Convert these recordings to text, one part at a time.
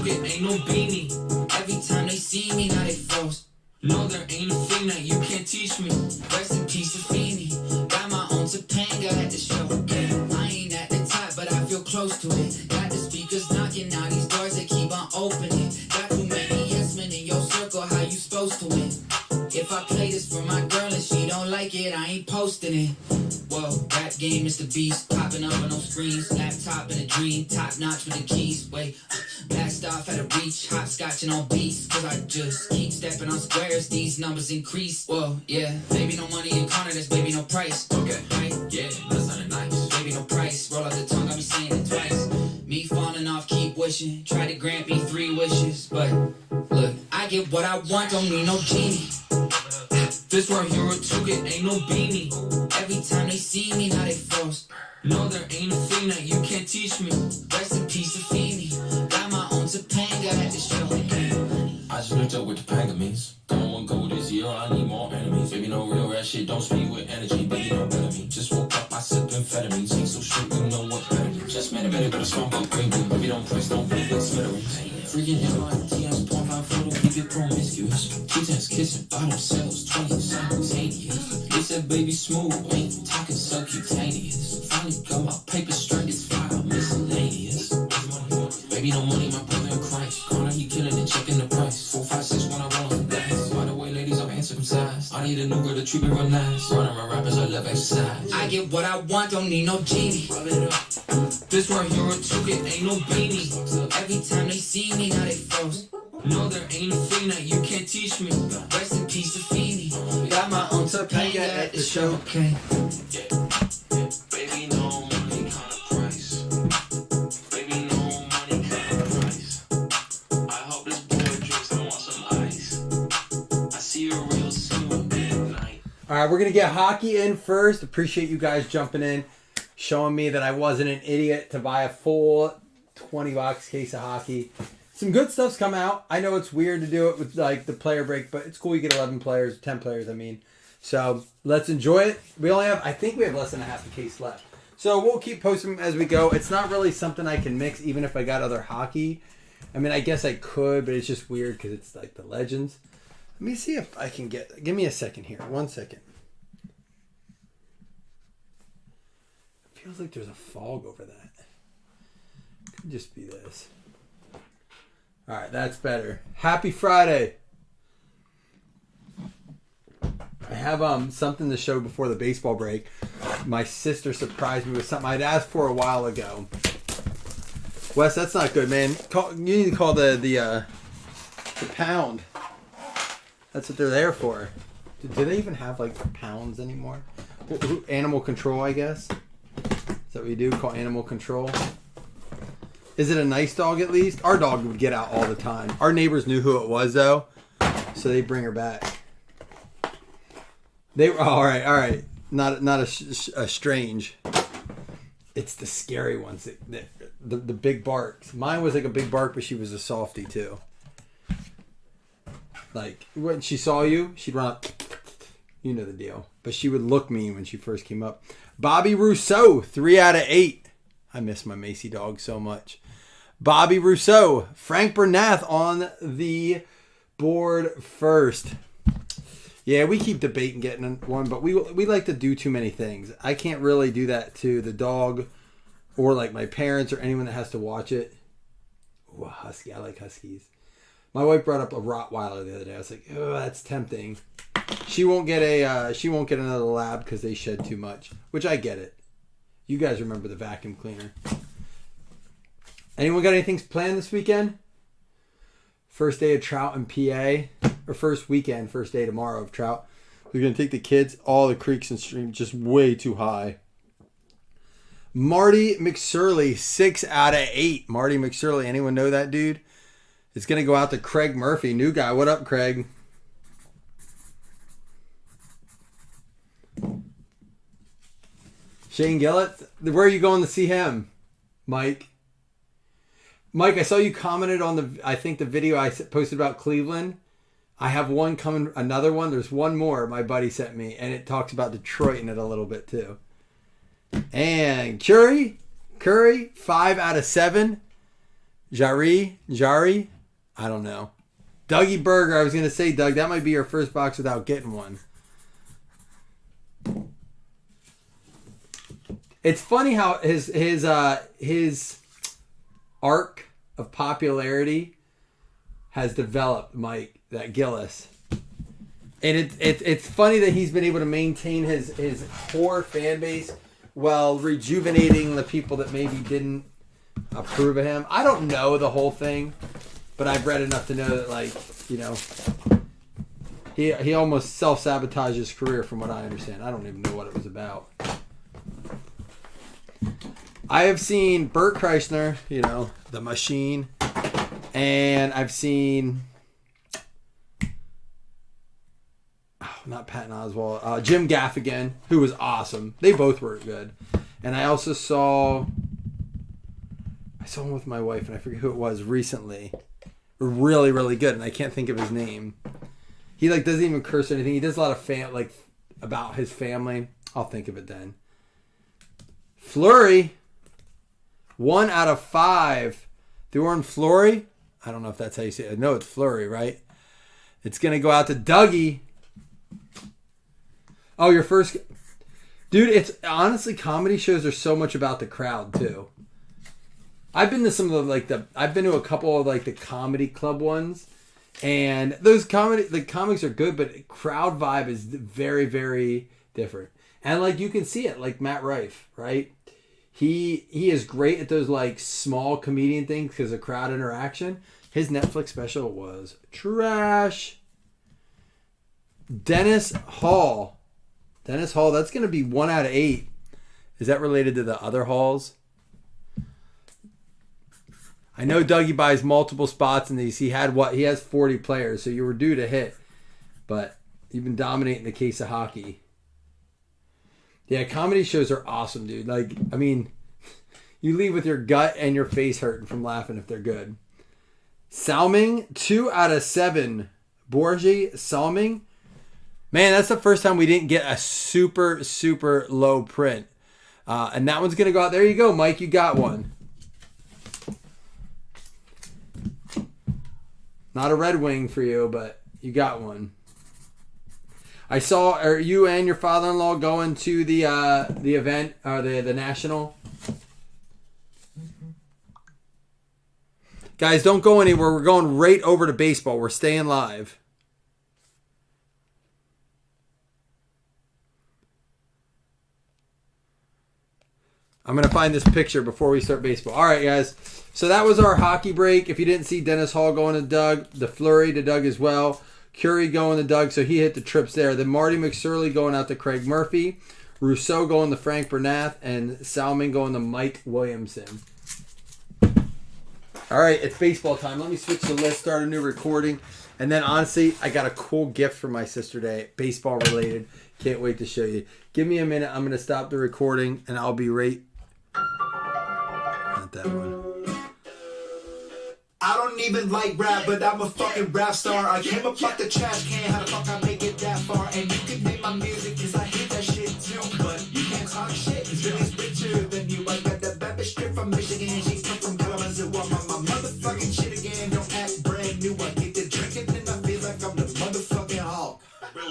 it, ain't no beanie. Every time they see me, now they froze. No, there ain't a thing that you can't teach me. Rest in peace to Feeny. Got my own Topanga at the show. Yeah, I ain't at the top, but I feel close to it. Got the speakers knocking, now these doors they keep on opening. Got too many yes men in your circle, how you supposed to win? If I play this for my girl and she don't like it, I ain't posting it. Whoa, rap game, Mr. Beast, popping up on those screens. Laptop in a dream, top notch with the keys. Wait, blast off at a reach, hopscotching on beats. Cause I just keep stepping on squares, these numbers increase. Whoa, yeah, baby no money in corner, there's baby no price. Okay, right, yeah, that sounded nice. Baby no price, roll out the tongue, got me saying it twice. Me falling off, keep wishing, try to grant me 3 wishes. But look, I get what I want, don't need no genie. This right here a ticket, ain't no beanie. Every time they see me, now they froze. No, there ain't a thing that you can't teach me. Rest in peace to Feeny. Got my own Topanga at the show. I just looked up what Topanga means. Don't want go this year, I need more enemies. Baby, no real rap shit, don't speak with energy. Baby, don't better me. Just woke up, I sip amphetamines. Ain't so shit, you know what better me. Just met a better, but a strong upgrade. Baby, don't press, don't play with smithereens. Freaking MITS, porn file photo, keep it promiscuous. Kittens kissing by themselves, 20 simultaneous. They said baby smooth, ain't talking subcutaneous. Finally got my paper straight, it's file miscellaneous. Baby, no money, my brother in Christ. Corner, he killing it, checking the price. 4, 5, 6, when I roll on the dice. By the way, ladies, I'm handsome size. I need a new girl to treat me real nice. Running my rappers, I love exercise. I get what I want, don't need no genie. Rub it up. This right here a ticket, ain't no beanie. Every time they see me, now they froze. No, there ain't a thing that you can't teach me. Rest in peace to Feeny. Got my own Topanga at the show. Okay. Baby, no money kind of price. Baby, no money kind of price. I hope this boy drinks, I want some ice. I see you real soon, good night. All right, we're going to get hockey in first. Appreciate you guys jumping in, showing me that I wasn't an idiot to buy a full $20 case of hockey. Some good stuff's come out. I know it's weird to do it with like the player break, but it's cool. You get 11 players, 10 players, I mean. So let's enjoy it. We only have, I think we have less than a half a case left. So we'll keep posting as we go. It's not really something I can mix, even if I got other hockey. I mean, I guess I could, but it's just weird because it's like the Legends. Let me see if I can get, give me a second here. 1 second. It feels like there's a fog over that. Could just be this. All right, that's better. Happy Friday. I have something to show before the baseball break. My sister surprised me with something I'd asked for a while ago. Wes, that's not good, man. You need to call the pound. That's what they're there for. Do they even have like pounds anymore? Animal control, I guess. Is that what you do? Call animal control? Is it a nice dog at least? Our dog would get out all the time. Our neighbors knew who it was though, so they bring her back. All right. Not a strange. It's the scary ones. The big barks. Mine was like a big bark, but she was a softie too. Like when she saw you, she'd run up. You know the deal. But she would look mean when she first came up. Bobby Rousseau, 3 out of 8. I miss my Macy dog so much. Bobby Rousseau, Frank Bernath on the board first. Yeah, we keep debating getting one, but we like to do too many things. I can't really do that to the dog or like my parents or anyone that has to watch it. Ooh, a husky. I like huskies. My wife brought up a Rottweiler the other day. I was like, oh, that's tempting. She won't get another lab because they shed too much, which I get it. You guys remember the vacuum cleaner. Anyone got anything planned this weekend? First day of trout in PA. Or first day tomorrow of trout. We're going to take the kids. All the creeks and streams just way too high. Marty McSorley, 6 out of 8. Marty McSorley, anyone know that dude? It's going to go out to Craig Murphy. New guy. What up, Craig? Shane Gillett, where are you going to see him? Mike, I saw you commented on the video I posted about Cleveland. I have one coming, another one. There's one more my buddy sent me, and it talks about Detroit in it a little bit too. And Curry, 5 out of 7. Jari? I don't know. Dougie Burger. I was going to say, Doug, that might be your first box without getting one. It's funny how his arc of popularity has developed, Mike, that Gillis. And it's funny that he's been able to maintain his core fan base while rejuvenating the people that maybe didn't approve of him. I don't know the whole thing, but I've read enough to know that, like, you know, he almost self-sabotaged his career from what I understand. I don't even know what it was about. I have seen Bert Kreischer, you know, the machine, and I've seen... not Patton Oswalt, Jim Gaffigan, who was awesome. They both were good. And I also saw one with my wife, and I forget who it was recently. Really, really good, and I can't think of his name. He like doesn't even curse or anything. He does a lot of about his family. I'll think of it then. Fleury, 1 out of 5. Thorne Fleury. I don't know if that's how you say it. No, it's Fleury, right? It's gonna go out to Dougie. Oh, your first... Dude, it's... Honestly, comedy shows are so much about the crowd, too. I've been to some of I've been to a couple of, like, the comedy club ones. And those comics are good, but crowd vibe is very, very different. And, like, you can see it. Like, Matt Rife, right? He is great at those, like, small comedian things because of crowd interaction. His Netflix special was trash. Dennis Hall, that's going to be 1 out of 8. Is that related to the other Halls? I know Dougie buys multiple spots in these. He has 40 players, so you were due to hit. But you've been dominating the case of hockey. Yeah, comedy shows are awesome, dude. Like, I mean, you leave with your gut and your face hurting from laughing if they're good. Salming, 2 out of 7. Borgie, Salming. Man, that's the first time we didn't get a super, super low print. And that one's going to go out. There you go, Mike. You got one. Not a Red Wing for you, but you got one. I saw, are you and your father-in-law going to the event, the National? Guys, don't go anywhere. We're going right over to baseball. We're staying live. I'm going to find this picture before we start baseball. All right, guys. So that was our hockey break. If you didn't see Dennis Hall going to Doug, the Fleury to Doug as well. Curie going to Doug, so he hit the trips there. Then Marty McSorley going out to Craig Murphy. Rousseau going to Frank Bernath. And Salmon going to Mike Williamson. All right, it's baseball time. Let me switch the list, start a new recording. And then, honestly, I got a cool gift for my sister today, baseball related. Can't wait to show you. Give me a minute. I'm going to stop the recording, and I'll be right... Not that one. I don't even like rap, but I'm a fucking rap star. I came up like the trash can, how the fuck I make it that far? And you can name my music, cause I hate that shit too. But you can't talk shit, cause Billy's richer than you. I got the Baptist strip from Michigan, she come from Kalamazoo. I'm on my motherfucking shit again, don't act brand new. I get to drinking and I feel like I'm the motherfucking Hulk.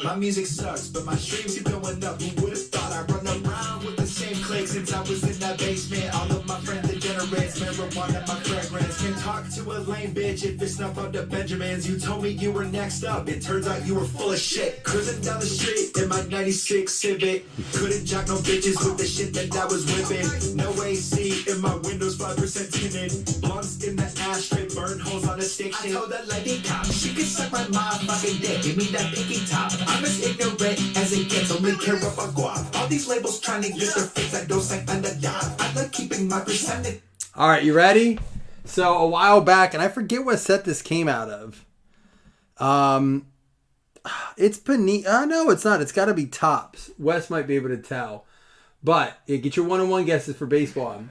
My music sucks, but my streams keep going up. Who would've thought I'd run around with the same clique since I was in that basement? All of my friends degenerates, marijuana my fragrance. Can't talk to a lame bitch if it's not about the Benjamins. You told me you were next up, it turns out you were full of shit. Cruising down the street in my 96 Civic. Couldn't jack no bitches with the shit that I was whipping. No AC in my windows, 5% tinted. Blunts in the ashtray, burn holes on a stick shift. I told that lady cop, she can suck my motherfucking dick. Give me that pinky top. I'm as ignorant as it gets, only care about guap. All these labels trying to get their fix, I don't like underdog. I like keeping my percentage. All right, you ready? So a while back, and I forget what set this came out of. It's Panini. No, it's not. It's got to be Topps. Wes might be able to tell. But yeah, get your one-on-one guesses for baseball.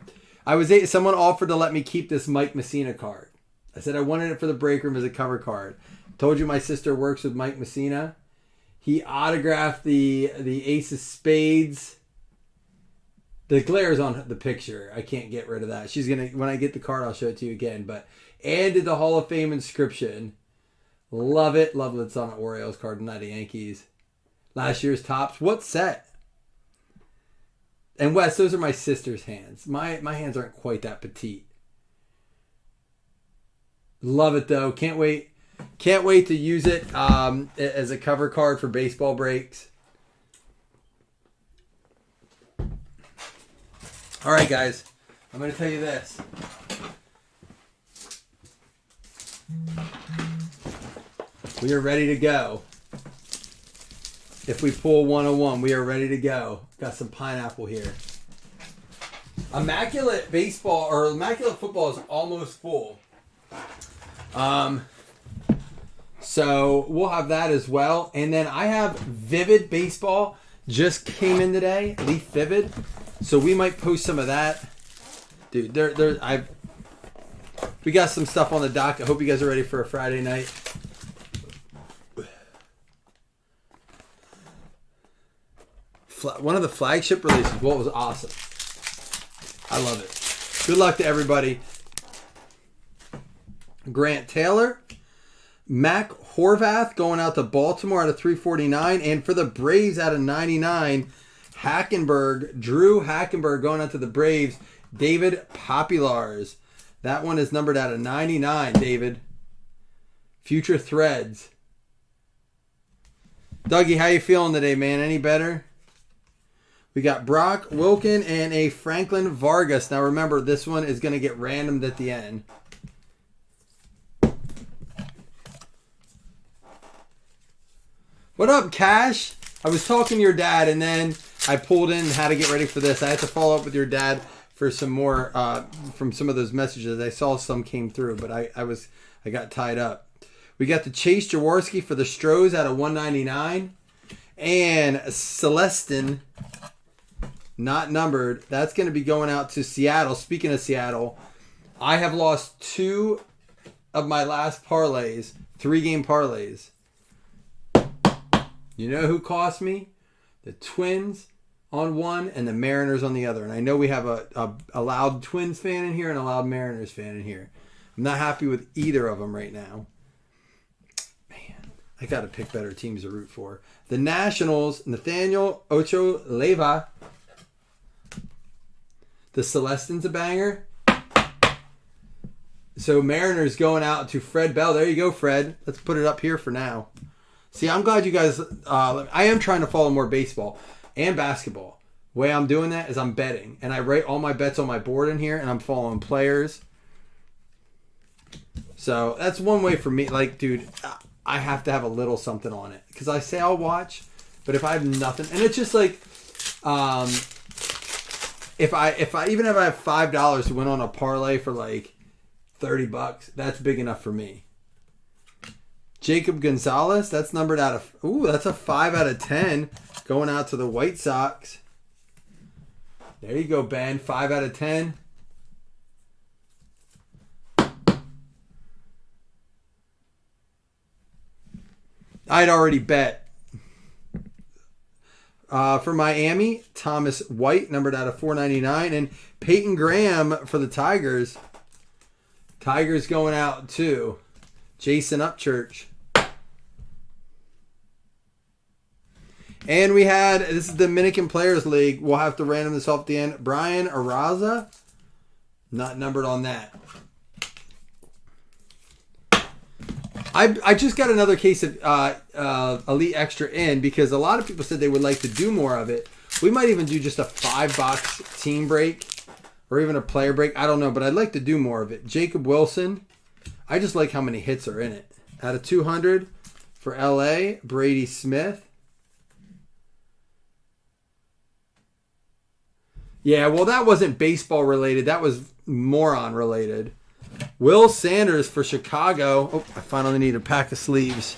Someone offered to let me keep this Mike Messina card. I said I wanted it for the break room as a cover card. Told you my sister works with Mike Messina. He autographed the Ace of Spades The glare's on the picture. I can't get rid of that. She's gonna, when I get the card, I'll show it to you again. But Ann did the Hall of Fame inscription. Love it. Love that it's on an Orioles card, not the Yankees. Last year's tops. What set? And Wes, those are my sister's hands. My hands aren't quite that petite. Love it though. Can't wait. Can't wait to use it as a cover card for baseball breaks. All right, guys. I'm going to tell you this. We are ready to go. If we pull 101, we are ready to go. Got some pineapple here. Immaculate baseball or Immaculate football is almost full. So we'll have that as well. And then I have Vivid baseball just came in today. Leaf Vivid. So we might post some of that. Dude, we got some stuff on the dock. I hope you guys are ready for a Friday night. One of the flagship releases. What was awesome. I love it. Good luck to everybody. Grant Taylor. Mac Horvath going out to Baltimore out of 349. And for the Braves out of 99, Hackenberg, Drew Hackenberg going out to the Braves. David Populars. That one is numbered out of 99, David. Future Threads. Dougie, how you feeling today, man? Any better? We got Brock Wilken and a Franklin Vargas. Now remember, this one is going to get randomed at the end. What up, Cash? I was talking to your dad, and then I pulled in how to get ready for this. I had to follow up with your dad for some more from some of those messages. I saw some came through, but I got tied up. We got the Chase Jaworski for the Stros out of 199, and Celestin, not numbered. That's going to be going out to Seattle. Speaking of Seattle, I have lost 2 of my last parlays, 3-game parlays. You know who cost me? The Twins on one and the Mariners on the other. And I know we have a loud Twins fan in here and a loud Mariners fan in here. I'm not happy with either of them right now. Man, I got to pick better teams to root for. The Nationals, Nathaniel Ocho Leva. The Celestin's a banger. So Mariners going out to Fred Bell. There you go, Fred. Let's put it up here for now. See, I'm glad you guys... I am trying to follow more baseball and basketball. The way I'm doing that is I'm betting. And I write all my bets on my board in here, and I'm following players. So that's one way for me. Like, dude, I have to have a little something on it. Because I say I'll watch, but if I have nothing... And it's just like... If I have $5 to win on a parlay for like $30, that's big enough for me. Jacob Gonzalez, that's numbered out of... Ooh, that's a 5 out of 10 going out to the White Sox. There you go, Ben. 5 out of 10. I'd already bet. For Miami, Thomas White, numbered out of 499. And Peyton Graham for the Tigers. Tigers going out to Jason Upchurch. And we had, this is the Dominican Players League. We'll have to random this off at the end. Brian Araza, not numbered on that. I just got another case of Elite Extra in because a lot of people said they would like to do more of it. We might even do just a 5-box team break or even a player break. I don't know, but I'd like to do more of it. Jacob Wilson. I just like how many hits are in it. Out of 200 for LA, Brady Smith. Yeah, well, that wasn't baseball related. That was moron related. Will Sanders for Chicago. Oh, I finally need a pack of sleeves.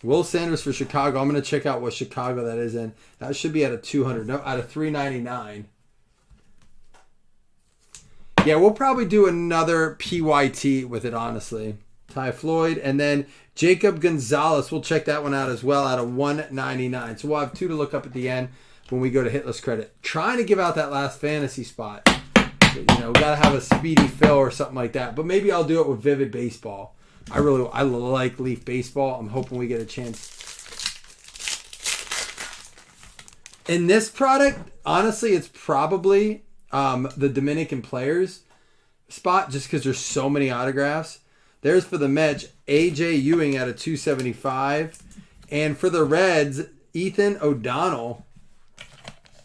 Will Sanders for Chicago. I'm going to check out what Chicago that is in. That should be out of 200. No, out of 399. Yeah, we'll probably do another PYT with it, honestly. Ty Floyd. And then Jacob Gonzalez. We'll check that one out as well out of 199. So we'll have 2 to look up at the end when we go to Hitless Credit. Trying to give out that last fantasy spot. We got to have a speedy fill or something like that. But maybe I'll do it with Vivid Baseball. I like Leaf Baseball. I'm hoping we get a chance. In this product, honestly, it's probably the Dominican players spot just because there's so many autographs. There's for the Mets, A.J. Ewing at a 275. And for the Reds, Ethan O'Donnell.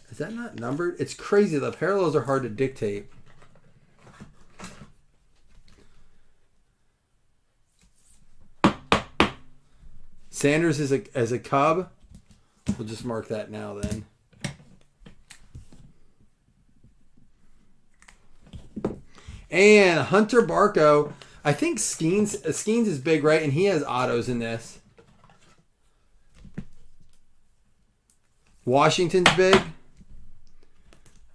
Is that not numbered? It's crazy. The parallels are hard to dictate. Sanders is as a Cub. We'll just mark that now then. And Hunter Barco. I think Skeens is big, right? And he has autos in this. Washington's big.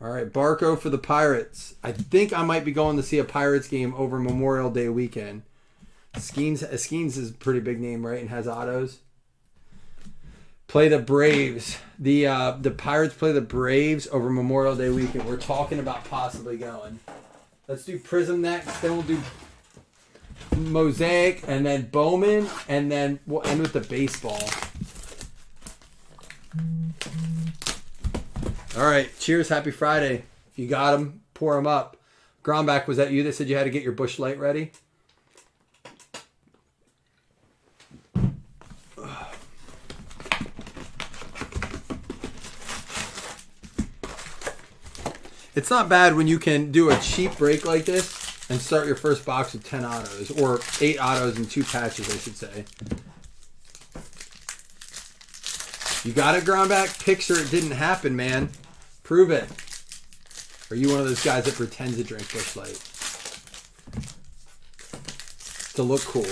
All right, Barco for the Pirates. I think I might be going to see a Pirates game over Memorial Day weekend. Skeens is a pretty big name, right? And has autos. Play the Braves. The Pirates play the Braves over Memorial Day weekend. We're talking about possibly going. Let's do Prism next. Then we'll do Mosaic and then Bowman. And then we'll end with the baseball. All right. Cheers. Happy Friday. If you got them, pour them up. Gromback, was that you that said you had to get your Busch Light ready? It's not bad when you can do a cheap break like this and start your first box with 10 autos. Or 8 autos and 2 patches, I should say. You got it, Gromback? Picture it didn't happen, man. Prove it. Or are you one of those guys that pretends to drink Busch Light? To look cool.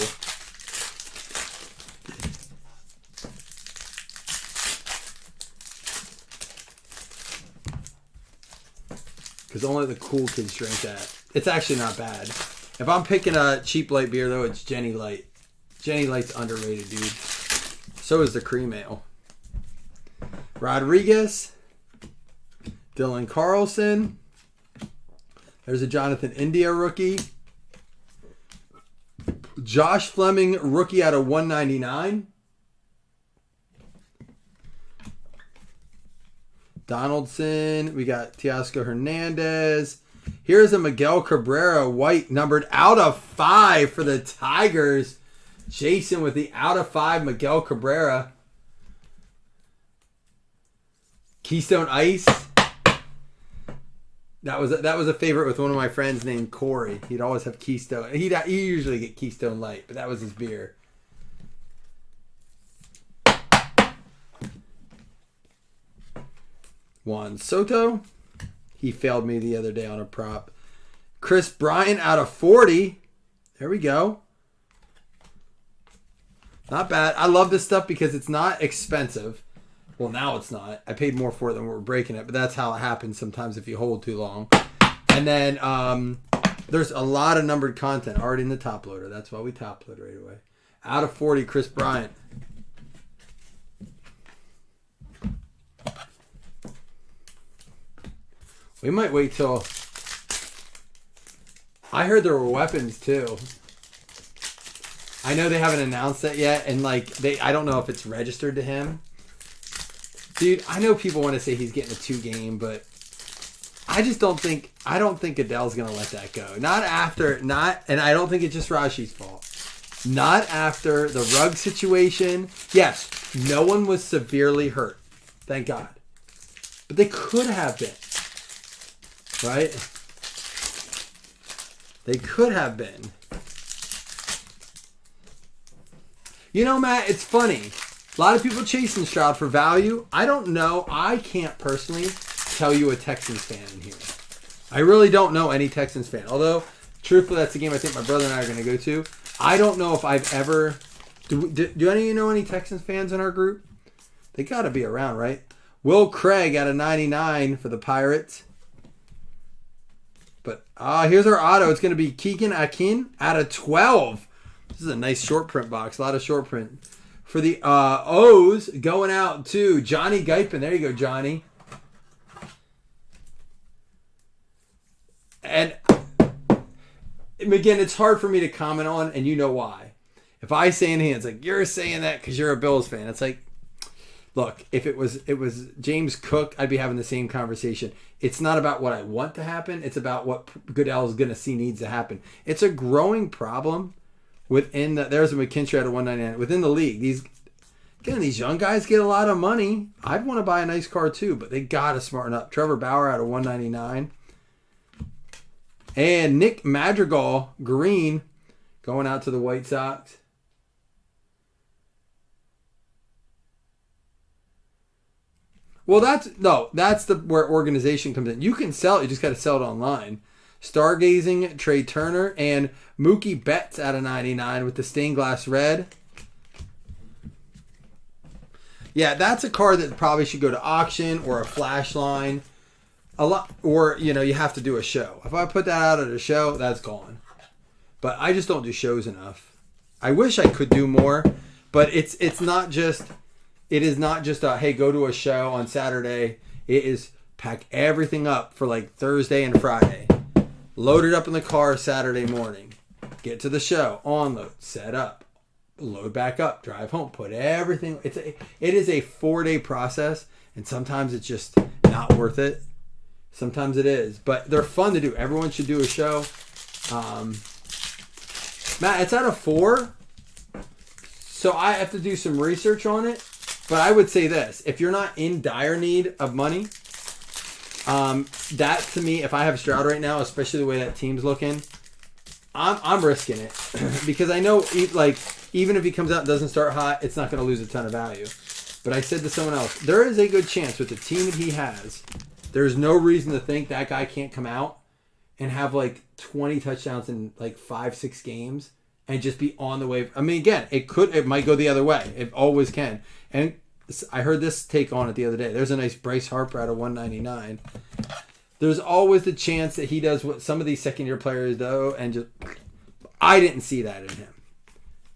Because only the cool kids drink that. It's actually not bad. If I'm picking a cheap light beer, though, it's Jenny Light. Jenny Light's underrated, dude. So is the cream ale. Rodriguez. Dylan Carlson. There's a Jonathan India rookie. Josh Fleming, rookie out of 199. Donaldson. We got Teoscar Hernandez. Here's a Miguel Cabrera, white, numbered out of 5 for the Tigers. Jason with the out of 5 Miguel Cabrera. Keystone Ice. That was a favorite with one of my friends named Corey. He'd always have Keystone. He'd usually get Keystone Light, but that was his beer. Juan Soto. He failed me the other day on a prop. Chris Bryant out of 40. There we go. Not bad. I love this stuff because it's not expensive. Well, now it's not. I paid more for it than we're breaking it, but that's how it happens sometimes if you hold too long. And then there's a lot of numbered content already in the top loader. That's why we top load right away. Out of 40, Chris Bryant. We might wait till... I heard there were weapons too. I know they haven't announced that yet, and I don't know if it's registered to him. Dude, I know people want to say he's getting a 2 game, but I don't think Adele's gonna let that go. And I don't think it's just Rashi's fault. Not after the rug situation. Yes, no one was severely hurt. Thank God. But they could have been. Right? They could have been. You know, Matt, it's funny. A lot of people chasing Stroud for value. I don't know. I can't personally tell you a Texans fan in here. I really don't know any Texans fan. Although, truthfully, that's the game I think my brother and I are going to go to. I don't know if I've ever... Do any of you know any Texans fans in our group? They got to be around, right? Will Craig out of 99 for the Pirates. But here's our auto. It's going to be Keegan Akin out of 12. This is a nice short print box. A lot of short print. For the O's, going out to Johnny Guypin. There you go, Johnny. And again, it's hard for me to comment on, and you know why. If I say anything, it's like, you're saying that because you're a Bills fan. It's like, look, if it was James Cook, I'd be having the same conversation. It's not about what I want to happen. It's about what Goodell is going to see needs to happen. It's a growing problem within there's a McKinstry at a 199 within the league. These young guys get a lot of money. I'd want to buy a nice car too, but they got to smarten up. Trevor Bauer out of 199. And Nick Madrigal, green, going out to the White Sox. Well, that's where organization comes in. You can sell it, you just got to sell it online. Stargazing, Trey Turner, and Mookie Betts out of 99 with the stained glass red. Yeah, that's a card that probably should go to auction or a flash line. A lot, or you have to do a show. If I put that out at a show, that's gone. But I just don't do shows enough. I wish I could do more, but it's not just. It is not just a hey, go to a show on Saturday. It is pack everything up for like Thursday and Friday. Load it up in the car Saturday morning. Get to the show, unload, set up, load back up, drive home, put everything. It is a 4-day process, and sometimes it's just not worth it. Sometimes it is, but they're fun to do. Everyone should do a show. Matt, it's out of 4, so I have to do some research on it. But I would say this: if you're not in dire need of money, that to me, if I have Stroud right now, especially the way that team's looking, I'm risking it because I know even if he comes out and doesn't start hot, it's not going to lose a ton of value. But I said to someone else, there is a good chance with the team that he has. There's no reason to think that guy can't come out and have like 20 touchdowns in like 5-6 games and just be on the wave. I mean, again, it might go the other way. It always can. And I heard this take on it the other day. There's a nice Bryce Harper out of 199. There's always the chance that he does what some of these second-year players do, and just I didn't see that in him.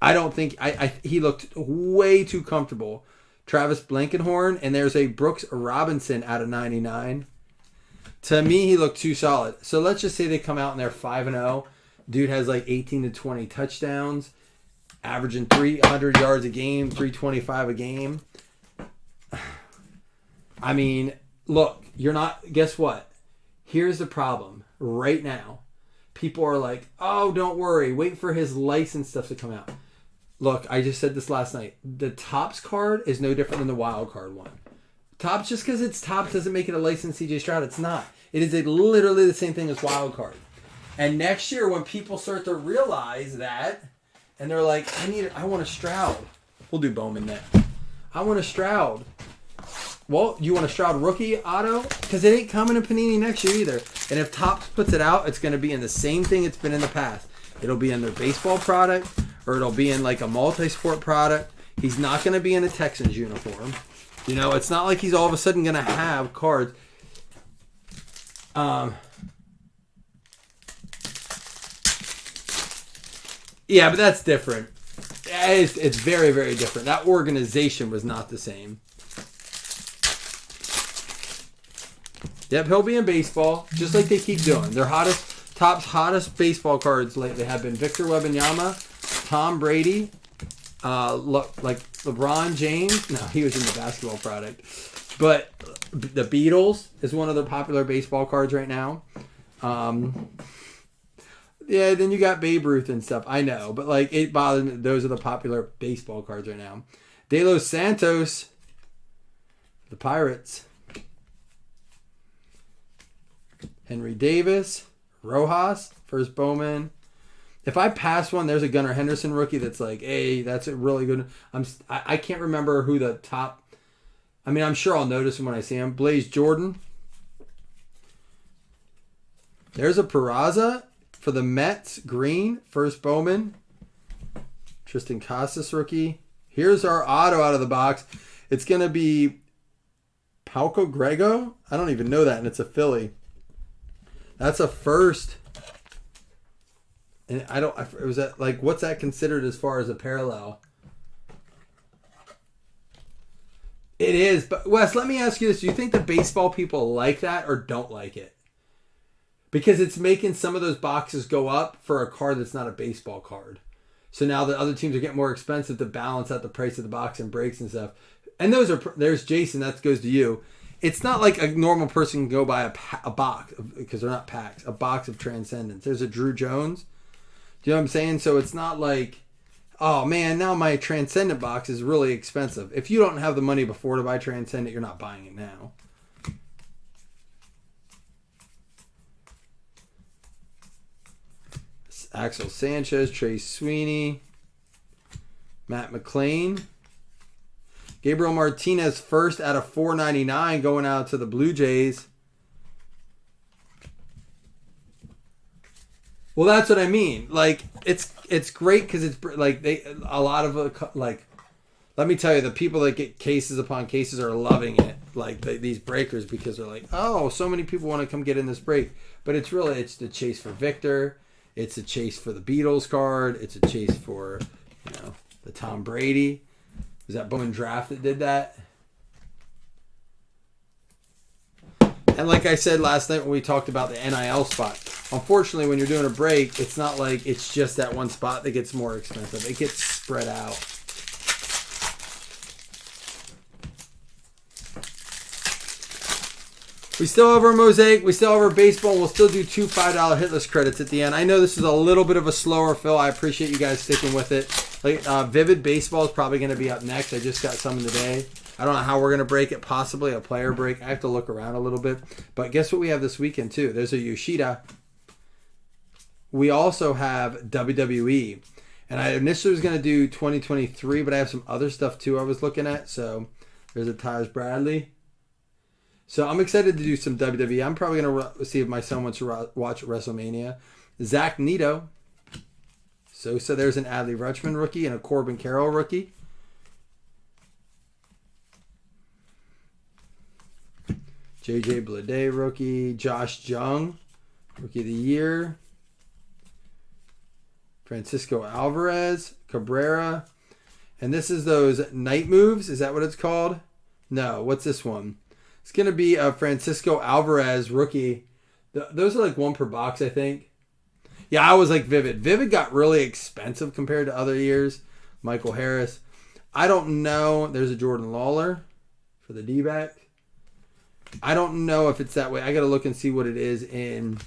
I don't think he looked way too comfortable. Travis Blankenhorn, and there's a Brooks Robinson out of 99. To me, he looked too solid. So let's just say they come out and they're 5-0. Dude has like 18 to 20 touchdowns, averaging 300 yards a game, 325 a game. I mean, look, guess what? Here's the problem. Right now, people are like, oh, don't worry. Wait for his license stuff to come out. Look, I just said this last night. The Topps card is no different than the wild card one. Topps, just because it's Topps doesn't make it a licensed CJ Stroud. It's not. It is literally the same thing as wild card. And next year, when people start to realize that, and they're like, I want a Stroud. We'll do Bowman then. I want a Stroud. Well, you want a Stroud rookie auto? Because it ain't coming in Panini next year either. And if Topps puts it out, it's going to be in the same thing it's been in the past. It'll be in their baseball product, or it'll be in like a multi-sport product. He's not going to be in a Texans uniform. It's not like he's all of a sudden going to have cards. Yeah, but that's different. It's very, very different. That organization was not the same. Yep, he'll be in baseball, just like they keep doing. Their Topps hottest baseball cards lately have been Victor Wembanyama, Tom Brady, like LeBron James. No, he was in the basketball product. But the Beatles is one of the popular baseball cards right now. Yeah, then you got Babe Ruth and stuff. I know, but like it bothers me. Those are the popular baseball cards right now. De Los Santos, the Pirates. Henry Davis, Rojas, first Bowman. If I pass one, there's a Gunnar Henderson rookie that's like, hey, that's a really good. I can't remember who the top. I mean, I'm sure I'll notice him when I see him. Blaze Jordan. There's a Peraza for the Mets, green, first Bowman. Tristan Casas rookie. Here's our auto out of the box. It's going to be Pauco Grego. I don't even know that, and it's a Philly. That's a first. And was that like, what's that considered as far as a parallel? It is, but Wes, let me ask you this. Do you think the baseball people like that or don't like it? Because it's making some of those boxes go up for a card that's not a baseball card. So now the other teams are getting more expensive to balance out the price of the box and breaks and stuff. And there's Jason, that goes to you. It's not like a normal person can go buy a box, because they're not packs, a box of Transcendence. There's a Drew Jones. Do you know what I'm saying? So it's not like, oh man, now my Transcendent box is really expensive. If you don't have the money before to buy Transcendent, you're not buying it now. Axel Sanchez, Trey Sweeney, Matt McClain, Gabriel Martinez first out of 499 going out to the Blue Jays. Well, that's what I mean. Like it's great because it's like let me tell you, the people that get cases upon cases are loving it. Like these breakers, because they're like, oh, so many people want to come get in this break, but it's the chase for Victor. It's a chase for the Beatles card. It's a chase for, the Tom Brady. Was that Bowman Draft that did that? And like I said last night when we talked about the NIL spot, unfortunately, when you're doing a break, it's not like it's just that one spot that gets more expensive. It gets spread out. We still have our Mosaic. We still have our baseball. And we'll still do 2 $5 hitless credits at the end. I know this is a little bit of a slower fill. I appreciate you guys sticking with it. Vivid Baseball is probably going to be up next. I just got some today. I don't know how we're going to break it. Possibly a player break. I have to look around a little bit. But guess what we have this weekend, too? There's a Yoshida. We also have WWE. And I initially was going to do 2023, but I have some other stuff, too, I was looking at. So there's a Taj Bradley. So I'm excited to do some WWE. I'm probably going to see if my son wants to watch WrestleMania. Zach Neto. So there's an Adley Rutschman rookie and a Corbin Carroll rookie. JJ Bleday rookie. Josh Jung, rookie of the year. Francisco Alvarez. Cabrera. And this is those night moves. Is that what it's called? No. What's this one? It's going to be a Francisco Alvarez rookie. Those are like one per box, I think. Yeah, I was like Vivid. Vivid got really expensive compared to other years. Michael Harris. I don't know. There's a Jordan Lawler for the D-back. I don't know if it's that way. I got to look and see what it is in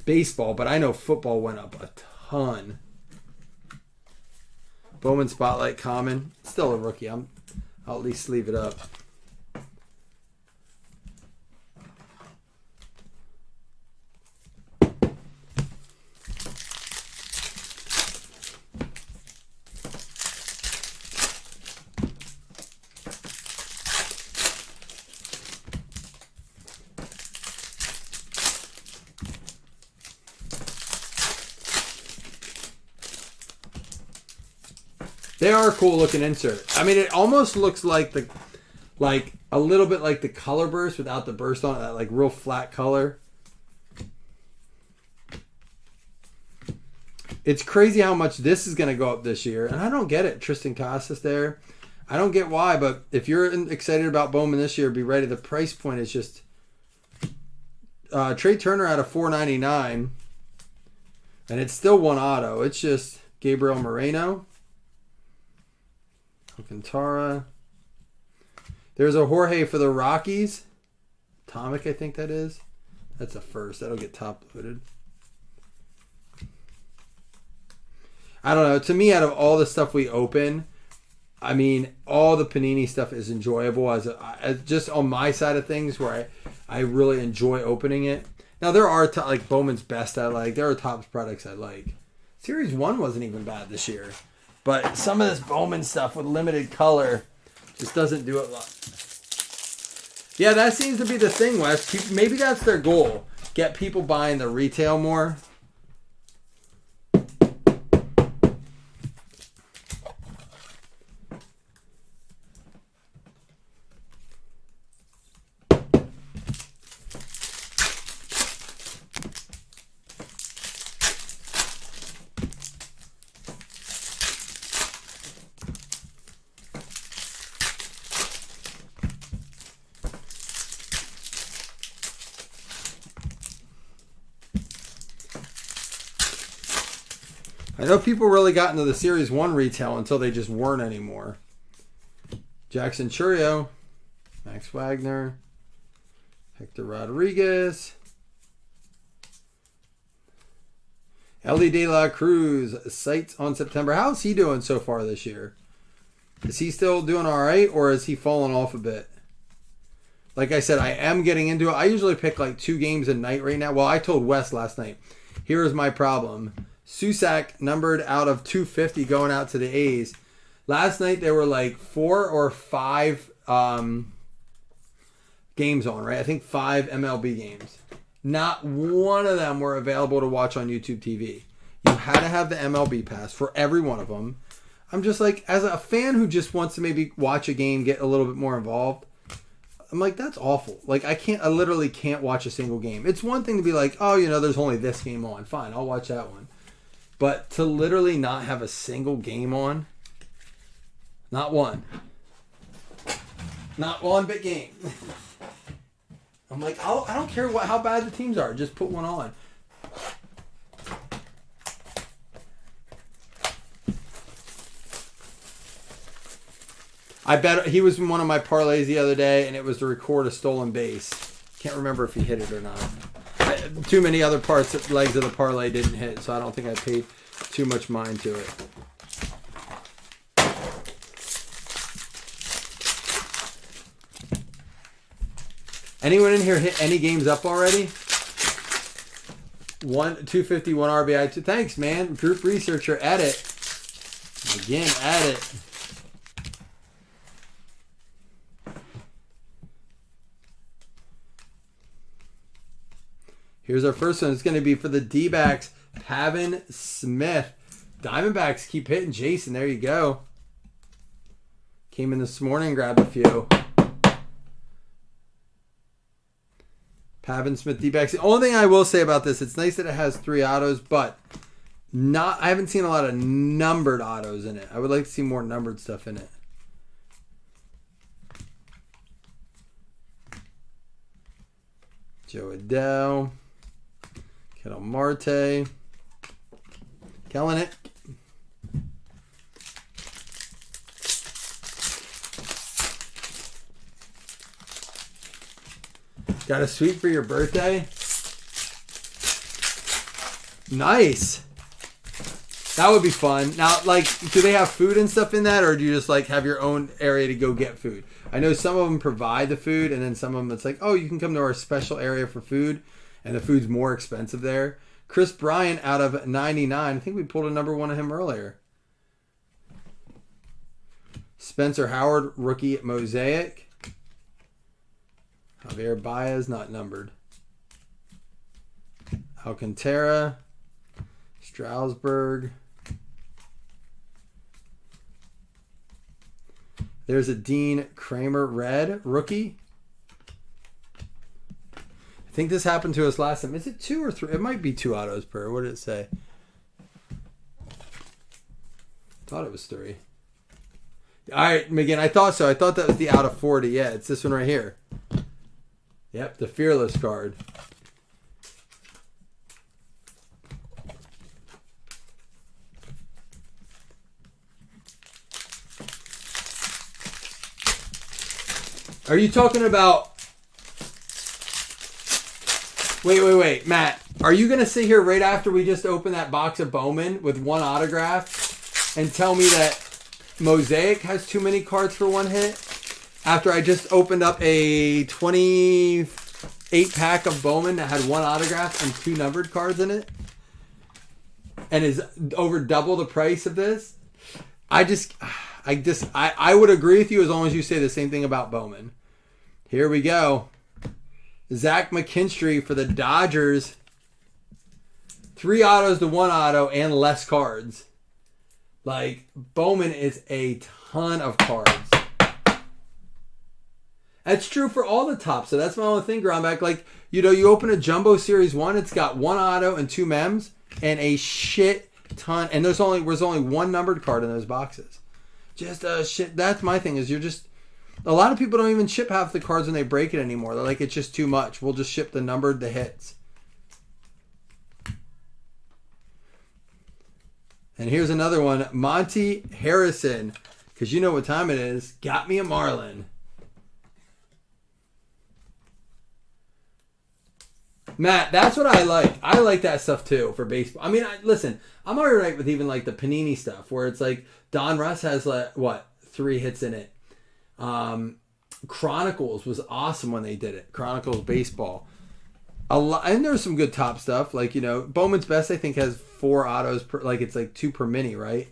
baseball, but I know football went up a ton. Bowman Spotlight Common. Still a rookie. I'll at least leave it up. They are a cool looking insert. I mean, it almost looks like a little bit like the color burst without the burst on it, that like real flat color. It's crazy how much this is going to go up this year, and I don't get it. Tristan Casas there. I don't get why, but if you're excited about Bowman this year, be ready. The price point is just Trey Turner out of $4.99, and it's still one auto. It's just Gabriel Moreno. Alcantara. There's a Jorge for the Rockies. Atomic, I think that is. That's a first. That'll get top loaded. I don't know. To me, out of all the stuff we open, I mean, all the Panini stuff is enjoyable as just on my side of things, where I really enjoy opening it. Now, there are like Bowman's Best I like. There are Topps products I like. Series 1 wasn't even bad this year. But some of this Bowman stuff with limited color just doesn't do it a lot. Yeah, that seems to be the thing, Wes. Maybe that's their goal. Get people buying the retail more. I know people really got into the Series 1 retail until they just weren't anymore. Jackson Churio, Max Wagner, Hector Rodriguez, Ellie De La Cruz, sights on September. How's he doing so far this year? Is he still doing all right, or has he fallen off a bit? Like I said, I am getting into it. I usually pick like 2 games a night right now. Well, I told Wes last night, here is my problem. Susac numbered out of 250 going out to the A's. Last night there were like 4 or 5 games on, right? I think 5 MLB games. Not one of them were available to watch on YouTube TV. You had to have the MLB pass for every one of them. I'm just like, as a fan who just wants to maybe watch a game, get a little bit more involved, I'm like, that's awful. Like, I literally can't watch a single game. It's one thing to be like, oh, there's only this game on. Fine, I'll watch that one. But to literally not have a single game on, not one. Not one big game. I'm like, I don't care how bad the teams are. Just put one on. I bet he was in one of my parlays the other day, and it was to record a stolen base. Can't remember if he hit it or not. Too many other legs of the parlay didn't hit, so I don't think I paid too much mind to it. Anyone in here hit any games up already? 251 RBI. Thanks, man. Group researcher, edit. Again, edit. Here's our first one. It's going to be for the D-backs, Pavin Smith. Diamondbacks keep hitting Jason. There you go. Came in this morning, grabbed a few. Pavin Smith, D-backs. The only thing I will say about this, it's nice that it has 3 autos, but I haven't seen a lot of numbered autos in it. I would like to see more numbered stuff in it. Joe Adele. Ketel Marte. Kelenic. Got a suite for your birthday? Nice. That would be fun. Now, like, do they have food and stuff in that, or do you just, like, have your own area to go get food? I know some of them provide the food, and then some of them it's like, oh, you can come to our special area for food, and the food's more expensive there. Chris Bryant out of 99. I think we pulled a number 1 of him earlier. Spencer Howard, rookie mosaic. Javier Baez, not numbered. Alcantara. Strasburg. There's a Dean Kramer red rookie. I think this happened to us last time. Is it 2 or 3? It might be 2 autos per. What did it say? Thought it was 3. All right, McGinn, I thought so. I thought that was the out of 40. Yeah, it's this one right here. Yep, the Fearless card. Are you talking about... Wait, Matt. Are you going to sit here right after we just open that box of Bowman with 1 autograph and tell me that Mosaic has too many cards for 1 hit? After I just opened up a 28 pack of Bowman that had 1 autograph and 2 numbered cards in it? And is over double the price of this? I would agree with you as long as you say the same thing about Bowman. Here we go. Zach McKinstry for the Dodgers. 3 autos to 1 auto and less cards. Like, Bowman is a ton of cards. That's true for all the tops. So that's my only thing, Gromback. Like, you open a Jumbo Series 1, it's got 1 auto and 2 mems and a shit ton. And there's only 1 numbered card in those boxes. Just shit. That's my thing is you're just... A lot of people don't even ship half the cards when they break it anymore. They're like, it's just too much. We'll just ship the numbered, the hits. And here's another one. Monty Harrison. Because you know what time it is. Got me a Marlin. Matt, that's what I like. I like that stuff too for baseball. I mean, listen, I'm alright with even like the Panini stuff where it's like Don Russ has like, 3 hits in it. Chronicles was awesome when they did it. Chronicles baseball. A lot, and there's some good top stuff. Like, you know, Bowman's Best I think has 4 autos per, like it's like 2 per mini, right?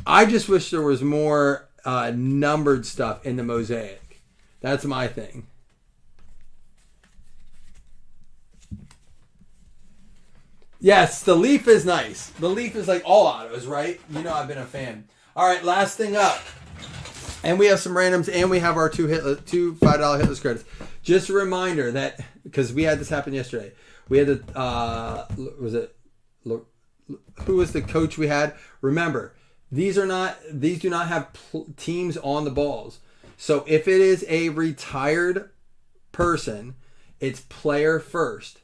I just wish there was more numbered stuff in the Mosaic. That's my thing. Yes, the Leaf is nice. The Leaf is like all autos, right? You know I've been a fan. All right, last thing up. And we have some randoms, and we have our two $5 hitless credits. Just a reminder that, because we had this happen yesterday. We had who was the coach we had? Remember, these do not have teams on the balls. So if it is a retired person, it's player first.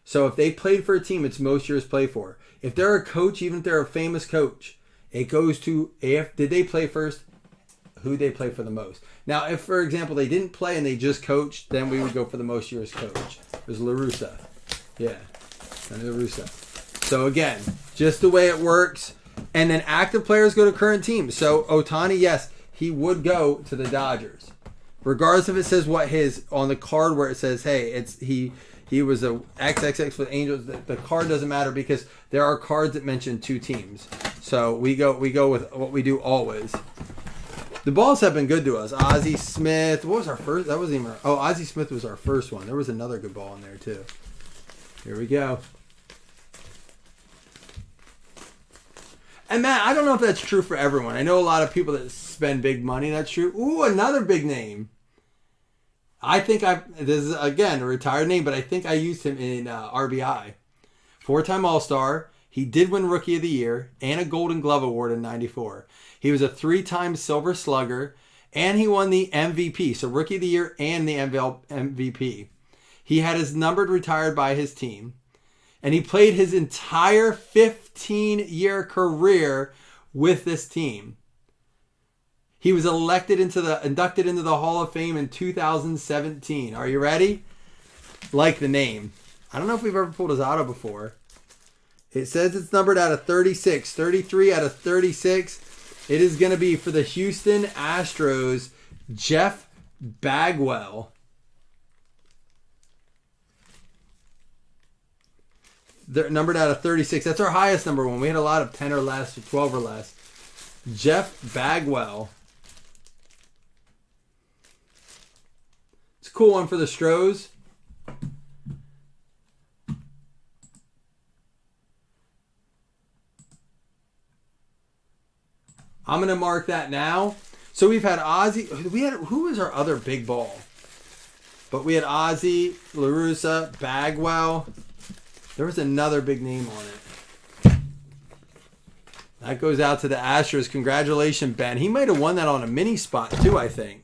So if they played for a team, it's most years played for. If they're a coach, even if they're a famous coach, it goes to did they play first? Who they play for the most. Now, if, for example, they didn't play and they just coached, then we would go for the most years coach. It was La Russa. Yeah, La Russa. So, again, just the way it works. And then active players go to current teams. So, Ohtani, yes, he would go to the Dodgers. Regardless if it says what his, on the card where it says, hey, it's he was a XXX with Angels. The card doesn't matter because there are cards that mention 2 teams. So, we go with what we do always. The balls have been good to us. Ozzie Smith. What was our first? That wasn't even. Ozzie Smith was our first one. There was another good ball in there too. Here we go. And Matt, I don't know if that's true for everyone. I know a lot of people that spend big money. That's true. Ooh, another big name. I think this is again a retired name, but I think I used him in RBI. 4-time All-Star. He did win Rookie of the Year and a Golden Glove Award in '94. He was a 3-time Silver Slugger, and he won the MVP, so Rookie of the Year and the MVP. He had his numbered retired by his team, and he played his entire 15-year career with this team. He was inducted into the Hall of Fame in 2017. Are you ready? Like the name. I don't know if we've ever pulled his auto before. It says it's numbered out of 36. 33 out of 36. It is going to be for the Houston Astros, Jeff Bagwell. They're numbered out of 36. That's our highest number one. We had a lot of 10 or less or 12 or less. Jeff Bagwell. It's a cool one for the Stros. I'm going to mark that now. So we've had Ozzie. Who was our other big ball? But we had Ozzie, La Russa, Bagwell. There was another big name on it. That goes out to the Astros. Congratulations, Ben. He might have won that on a mini spot too, I think.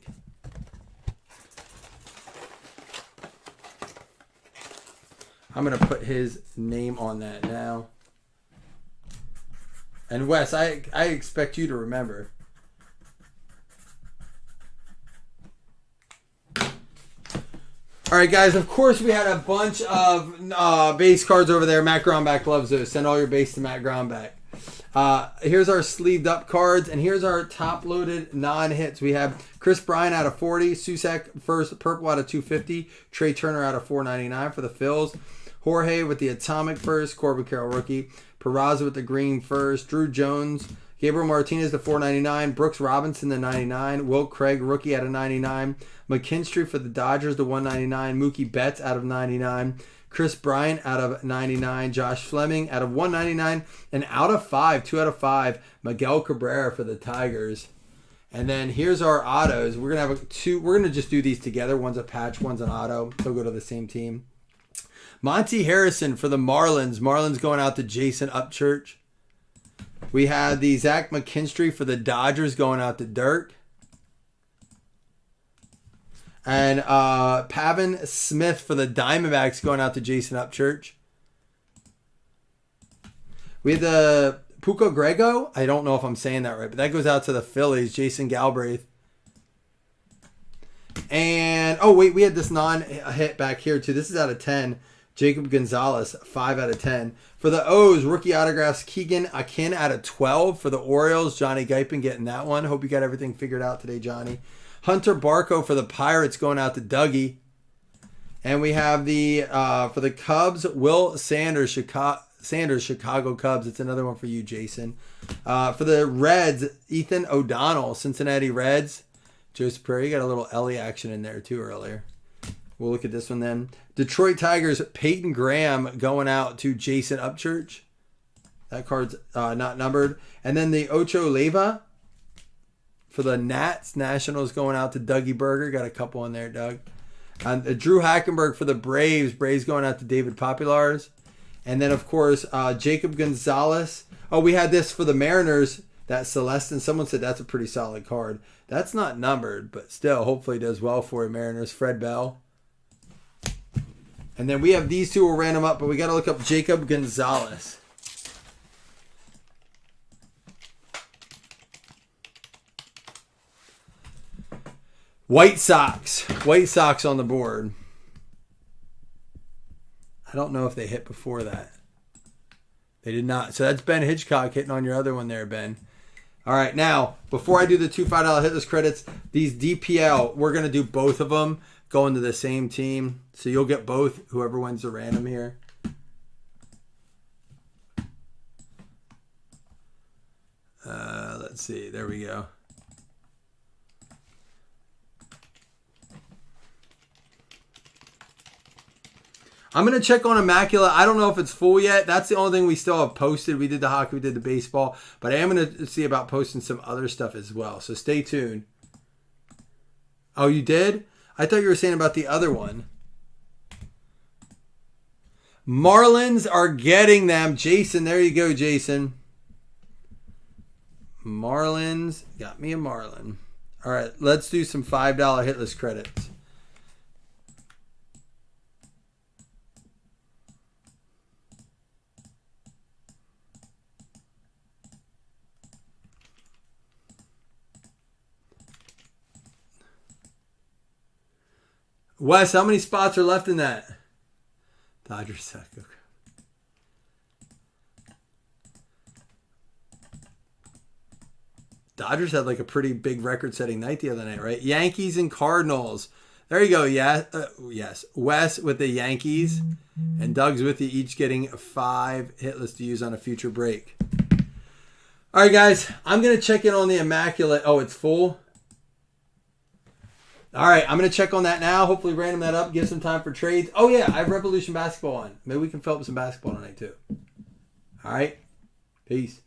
I'm going to put his name on that now. And Wes, I expect you to remember. All right, guys. Of course, we had a bunch of base cards over there. Matt Groundback loves those. Send all your base to Matt Groundback. Here's our sleeved up cards, and here's our top loaded non-hits. We have Chris Bryant out of 40, Susac first purple out of 250, Trey Turner out of 499 for the Phils, Jorge with the atomic first, Corbin Carroll rookie, Peraza with the green first, Drew Jones, Gabriel Martinez to 499, Brooks Robinson to 99, Will Craig rookie out of 99, McKinstry for the Dodgers to 199, Mookie Betts out of 99, Chris Bryant out of 99, Josh Fleming out of 199, and out of 5, 2 out of 5, Miguel Cabrera for the Tigers. And then here's our autos. We're gonna have we're gonna just do these together. One's a patch, one's an auto. They'll go to the same team. Monty Harrison for the Marlins. Marlins going out to Jason Upchurch. We have the Zach McKinstry for the Dodgers going out to Dirk. And Pavin Smith for the Diamondbacks going out to Jason Upchurch. We had the Puco Grego. I don't know if I'm saying that right, but that goes out to the Phillies. Jason Galbraith. And, oh, wait, we had this non-hit back here, too. This is out of 10. Jacob Gonzalez, 5 out of 10. For the O's, rookie autographs, Keegan Akin out of 12. For the Orioles, Johnny Guypin getting that one. Hope you got everything figured out today, Johnny. Hunter Barco for the Pirates going out to Dougie. And we have the, for the Cubs, Will Sanders, Chicago Cubs. It's another one for you, Jason. For the Reds, Ethan O'Donnell, Cincinnati Reds. Joseph Prairie, you got a little Ellie action in there too earlier. We'll look at this one then. Detroit Tigers, Peyton Graham going out to Jason Upchurch. That card's not numbered. And then the Ocho Leyva for the Nats Nationals going out to Dougie Berger. Got a couple in there, Doug. And Drew Hackenberg for the Braves. Braves going out to David Populars. And then, of course, Jacob Gonzalez. Oh, we had this for the Mariners. That Celestin. Someone said that's a pretty solid card. That's not numbered, but still, hopefully it does well for you, Mariners. Fred Bell. And then we have these two. We'll random up, but we got to look up Jacob Gonzalez. White Sox. White Sox on the board. I don't know if they hit before that. They did not. So that's Ben Hitchcock hitting on your other one there, Ben. All right, now, before I do the two $5 hitless credits, these DPL, we're going to do both of them going to the same team. So you'll get both, whoever wins the random here. Let's see. There we go. I'm going to check on Immaculate. I don't know if it's full yet. That's the only thing we still have posted. We did the hockey, we did the baseball. But I am going to see about posting some other stuff as well. So stay tuned. Oh, you did? I thought you were saying about the other one. Marlins are getting them. Jason, there you go, Jason. Marlins. Got me a Marlin. All right, let's do some $5 hitless credits. Wes, how many spots are left in that? Dodgers suck. Okay. Dodgers had like a pretty big record-setting night the other night, right? Yankees and Cardinals. There you go. Yeah, yes. Wes with the Yankees and Doug's with you, each getting 5 hitless to use on a future break. All right, guys. I'm going to check in on the Immaculate. Oh, it's full? All right, I'm going to check on that now. Hopefully random that up, give some time for trades. Oh, yeah, I have Revolution basketball on. Maybe we can fill up some basketball tonight, too. All right, peace.